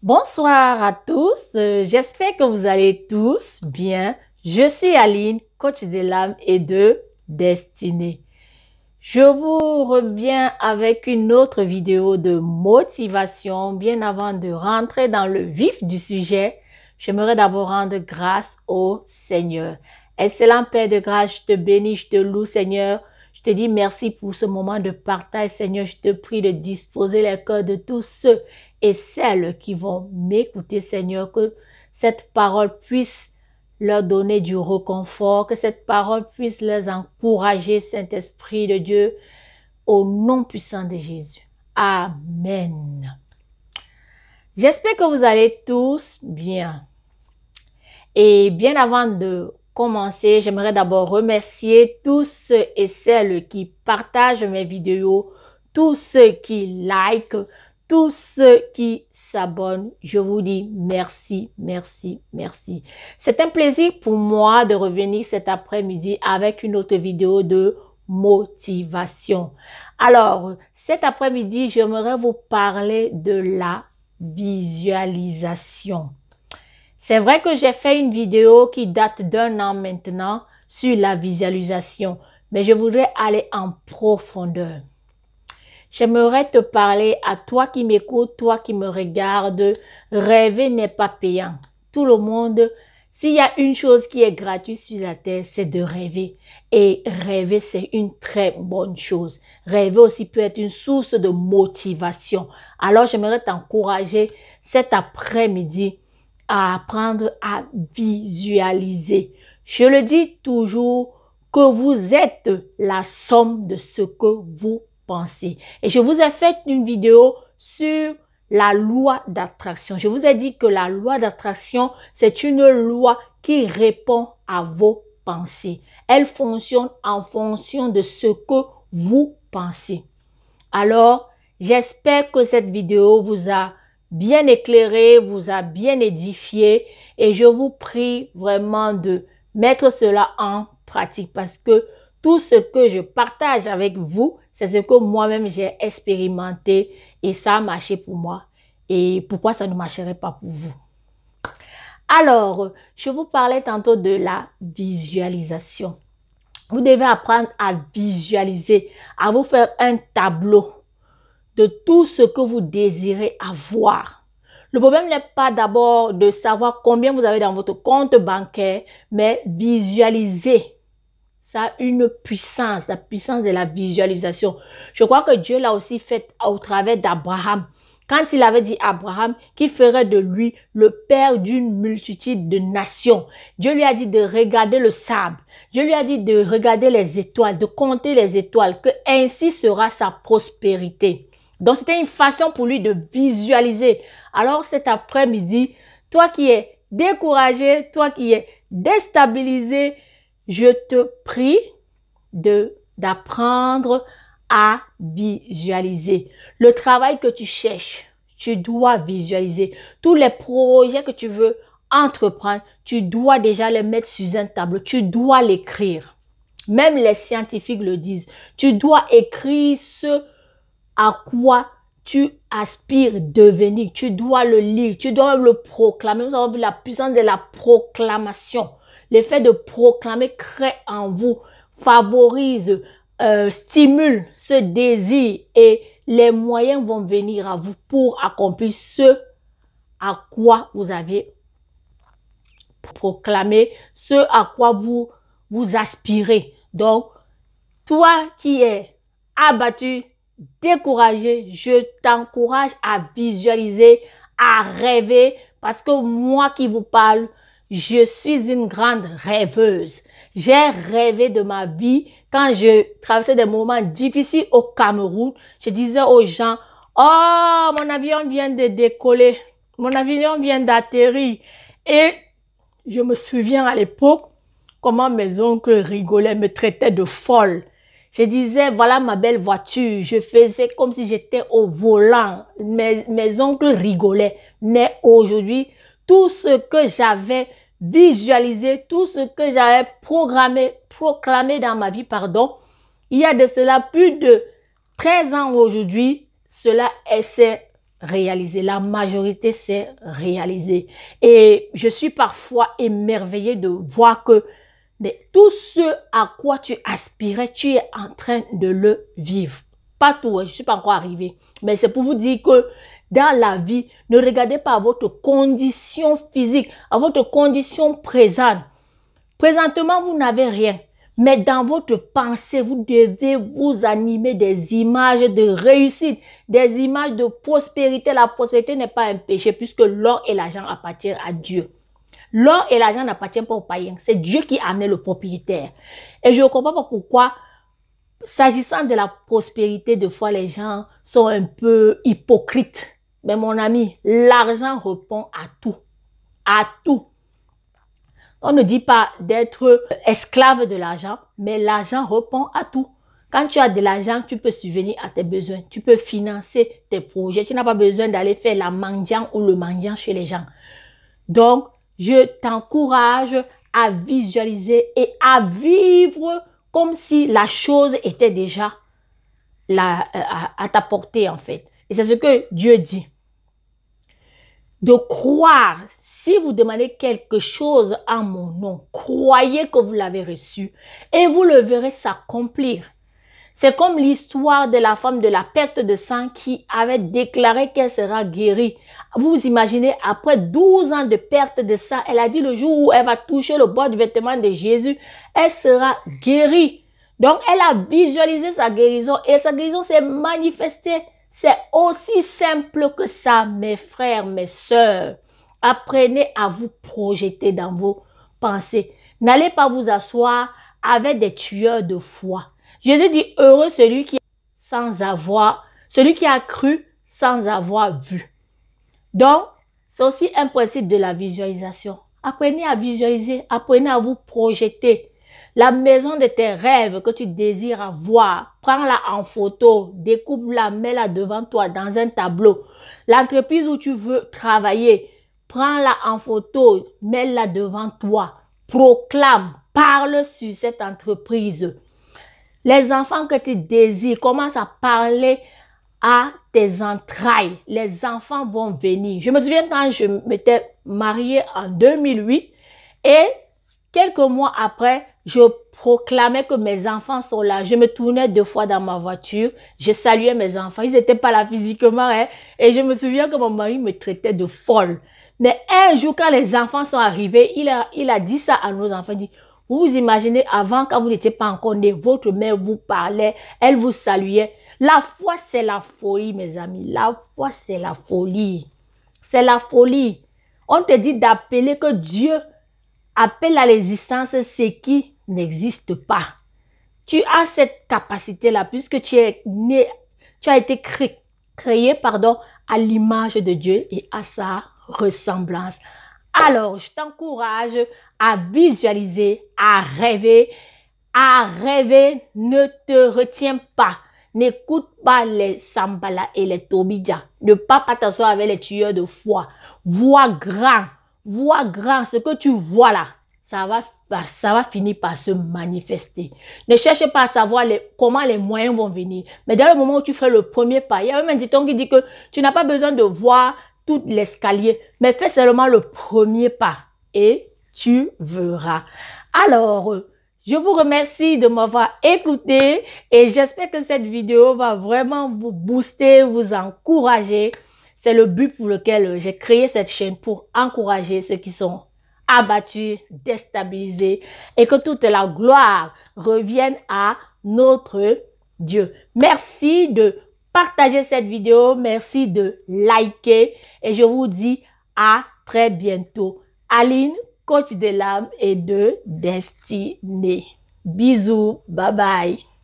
Bonsoir à tous, j'espère que vous allez tous bien. Je suis Aline, coach de l'âme et de destinée. Je vous reviens avec une autre vidéo de motivation. Bien avant de rentrer dans le vif du sujet, j'aimerais d'abord rendre grâce au Seigneur. Excellent Père de grâce, je te bénis, je te loue Seigneur. Je te dis merci pour ce moment de partage Seigneur. Je te prie de disposer les cœurs de tous ceux et celles qui vont m'écouter Seigneur. Que cette parole puisse leur donner du réconfort, que cette parole puisse les encourager, Saint-Esprit de Dieu, au nom puissant de Jésus. Amen. J'espère que vous allez tous bien. Et bien avant de commencer, j'aimerais d'abord remercier tous ceux et celles qui partagent mes vidéos, tous ceux qui likent, tous ceux qui s'abonnent. Je vous dis merci, merci, merci. C'est un plaisir pour moi de revenir cet après-midi avec une autre vidéo de motivation. Alors, cet après-midi, j'aimerais vous parler de la visualisation. C'est vrai que j'ai fait une vidéo qui date d'1 an maintenant sur la visualisation, mais je voudrais aller en profondeur. J'aimerais te parler à toi qui m'écoutes, toi qui me regardes. Rêver n'est pas payant. Tout le monde, s'il y a une chose qui est gratuite sur la terre, c'est de rêver. Et rêver, c'est une très bonne chose. Rêver aussi peut être une source de motivation. Alors, j'aimerais t'encourager cet après-midi à apprendre à visualiser. Je le dis toujours que vous êtes la somme de ce que vous pensez. Et je vous ai fait une vidéo sur la loi d'attraction. Je vous ai dit que la loi d'attraction, c'est une loi qui répond à vos pensées. Elle fonctionne en fonction de ce que vous pensez. Alors, j'espère que cette vidéo vous a bien éclairé, vous a bien édifié et je vous prie vraiment de mettre cela en pratique parce que tout ce que je partage avec vous, c'est ce que moi-même j'ai expérimenté et ça a marché pour moi. Et pourquoi ça ne marcherait pas pour vous? Alors, je vous parlais tantôt de la visualisation. Vous devez apprendre à visualiser, à vous faire un tableau de tout ce que vous désirez avoir. Le problème n'est pas d'abord de savoir combien vous avez dans votre compte bancaire, mais visualiser. Ça a une puissance, la puissance de la visualisation. Je crois que Dieu l'a aussi fait au travers d'Abraham. Quand il avait dit à Abraham qu'il ferait de lui le père d'une multitude de nations, Dieu lui a dit de regarder le sable. Dieu lui a dit de regarder les étoiles, de compter les étoiles, que ainsi sera sa prospérité. Donc, c'était une façon pour lui de visualiser. Alors, cet après-midi, toi qui es découragé, toi qui es déstabilisé, je te prie d'apprendre à visualiser. Le travail que tu cherches, tu dois visualiser. Tous les projets que tu veux entreprendre, tu dois déjà les mettre sur un tableau. Tu dois l'écrire. Même les scientifiques le disent. Tu dois écrire ce à quoi tu aspires devenir. Tu dois le lire, tu dois le proclamer. Nous avons vu la puissance de la proclamation. L'effet de proclamer crée en vous, favorise, stimule ce désir et les moyens vont venir à vous pour accomplir ce à quoi vous avez proclamé, ce à quoi vous aspirez. Donc, toi qui es abattu, découragé, je t'encourage à visualiser, à rêver, parce que moi qui vous parle, je suis une grande rêveuse. J'ai rêvé de ma vie quand je traversais des moments difficiles au Cameroun. Je disais aux gens, oh, mon avion vient de décoller, mon avion vient d'atterrir. Et je me souviens à l'époque comment mes oncles rigolaient, me traitaient de folle. Je disais, voilà ma belle voiture. Je faisais comme si j'étais au volant. Mes oncles rigolaient. Mais aujourd'hui, tout ce que j'avais visualisé, tout ce que j'avais proclamé dans ma vie, il y a de cela plus de 13 ans aujourd'hui, cela s'est réalisé. La majorité s'est réalisée. Et je suis parfois émerveillée de voir que mais tout ce à quoi tu aspirais, tu es en train de le vivre. Pas tout, je ne suis pas encore arrivée. Mais c'est pour vous dire que dans la vie, ne regardez pas à votre condition physique, à votre condition présente. Présentement, vous n'avez rien. Mais dans votre pensée, vous devez vous animer des images de réussite, des images de prospérité. La prospérité n'est pas un péché puisque l'or et l'argent appartiennent à Dieu. L'or et l'argent n'appartiennent pas aux païens. C'est Dieu qui en est le propriétaire. Et je ne comprends pas pourquoi, s'agissant de la prospérité, des fois les gens sont un peu hypocrites. Mais mon ami, l'argent répond à tout. À tout. On ne dit pas d'être esclave de l'argent, mais l'argent répond à tout. Quand tu as de l'argent, tu peux subvenir à tes besoins. Tu peux financer tes projets. Tu n'as pas besoin d'aller faire la mendiant ou le mendiant chez les gens. Donc, je t'encourage à visualiser et à vivre comme si la chose était déjà là, à ta portée en fait. Et c'est ce que Dieu dit. De croire, si vous demandez quelque chose en mon nom, croyez que vous l'avez reçu et vous le verrez s'accomplir. C'est comme l'histoire de la femme de la perte de sang qui avait déclaré qu'elle sera guérie. Vous imaginez, après 12 ans de perte de sang, elle a dit le jour où elle va toucher le bord du vêtement de Jésus, elle sera guérie. Donc, elle a visualisé sa guérison et sa guérison s'est manifestée. C'est aussi simple que ça, mes frères, mes sœurs. Apprenez à vous projeter dans vos pensées. N'allez pas vous asseoir avec des tueurs de foi. Jésus dit, heureux celui qui a cru sans avoir vu. Donc, c'est aussi un principe de la visualisation. Apprenez à visualiser, apprenez à vous projeter. La maison de tes rêves que tu désires avoir, prends-la en photo, découpe-la, mets-la devant toi dans un tableau. L'entreprise où tu veux travailler, prends-la en photo, mets-la devant toi. Proclame, parle sur cette entreprise. Les enfants que tu désires, commence à parler à tes entrailles. Les enfants vont venir. Je me souviens quand je m'étais mariée en 2008 et quelques mois après, je proclamais que mes enfants sont là. Je me tournais 2 fois dans ma voiture. Je saluais mes enfants. Ils n'étaient pas là physiquement. Et je me souviens que mon mari me traitait de folle. Mais un jour, quand les enfants sont arrivés, il a dit ça à nos enfants. Il dit, vous vous imaginez, avant, quand vous n'étiez pas encore nés, votre mère vous parlait, elle vous saluait. La foi, c'est la folie, mes amis. La foi, c'est la folie. C'est la folie. On te dit d'appeler que Dieu appelle à l'existence ce qui n'existe pas. Tu as cette capacité-là, puisque tu es né, tu as été créé, à l'image de Dieu et à sa ressemblance. Alors, je t'encourage à visualiser, à rêver. À rêver, ne te retiens pas. N'écoute pas les Sambala et les Tobidja. Ne pas t'asseoir avec les tueurs de foi. Vois grand. Vois grand. Ce que tu vois là, ça va finir par se manifester. Ne cherche pas à savoir comment les moyens vont venir. Mais dès le moment où tu fais le premier pas, il y a même un dicton qui dit que tu n'as pas besoin de voir tout l'escalier, mais fais seulement le premier pas et tu verras. Alors, je vous remercie de m'avoir écouté et j'espère que cette vidéo va vraiment vous booster, vous encourager. C'est le but pour lequel j'ai créé cette chaîne, pour encourager ceux qui sont abattus, déstabilisés et que toute la gloire revienne à notre Dieu. Merci de partager cette vidéo, merci de liker et je vous dis à très bientôt. Aline, coach de l'âme et de destinée. Bisous, bye bye.